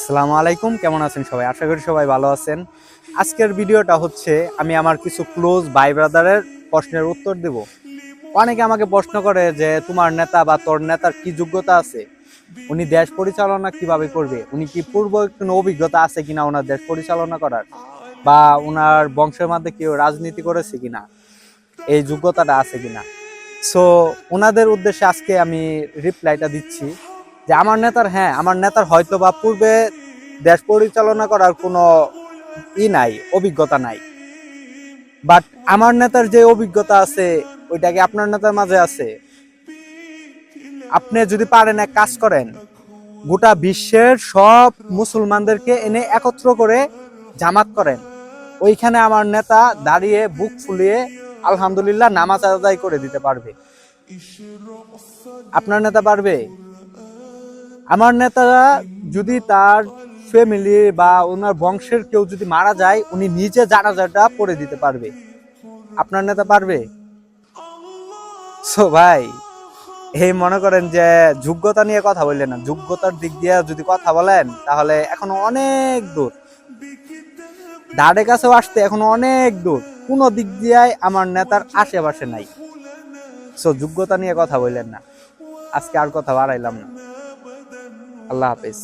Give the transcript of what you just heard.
আসসালামু আলাইকুম, কেমন আছেন সবাই? আশা করি সবাই ভালো আছেন। আজকের ভিডিওটা হচ্ছে আমি আমার কিছু ক্লোজ ভাই ব্রাদারের প্রশ্নের উত্তর দেব। অনেকে আমাকে প্রশ্ন করে যে তোমার নেতা বা তোর নেতার কি যোগ্যতা আছে, উনি দেশ পরিচালনা কিভাবে করবে, উনি কি পূর্ব কোনো অভিজ্ঞতা আছে কিনা ওনার দেশ পরিচালনা করার, বা ওনার বংশের মধ্যে কেউ রাজনীতি করেছে কিনা, এই যোগ্যতাটা আছে কিনা। সো ওনাদের উদ্দেশ্যে আজকে আমি রিপ্লাইটা দিচ্ছি যে আমার নেতার হয়তো বা পূর্বে দেশ পরিচালনা করার কোনো নাই, অভিজ্ঞতা নাই, বাট আমার নেতার যে অভিজ্ঞতা আছে ওইটা কি আপনার নেতার মাঝে আছে? আপনি যদি পারেন এক কাজ করেন, গোটা বিশ্বের সব মুসলমানদেরকে এনে একত্র করে জামাত করেন, ওইখানে আমার নেতা দাঁড়িয়ে বুক ফুলিয়ে আলহামদুলিল্লাহ নামাজ আদায় করে দিতে পারবে। আপনার নেতা পারবে? আমার নেতারা যদি তার ফ্যামিলি বা ওনার বংশের কেউ যদি মারা যায়, উনি নিজে জানাজাটা পড়ে দিতে পারবে। আপনার নেতা পারবে? সো ভাই, এই মনে করেন যে যোগ্যতা নিয়ে কথা বললেন না, যোগ্যতার দিক দিয়ে যদি কথা বলেন তাহলে এখনো অনেক দূর, ধারে কাছেও আসতে এখনো অনেক দূর, কোনো দিক দিয়ে আমার নেতার আশেপাশে নাই। সো যোগ্যতা নিয়ে কথা বললেন না। আজকে আর কথা বাড়াইলাম না। আল্লাহ হাফেজ।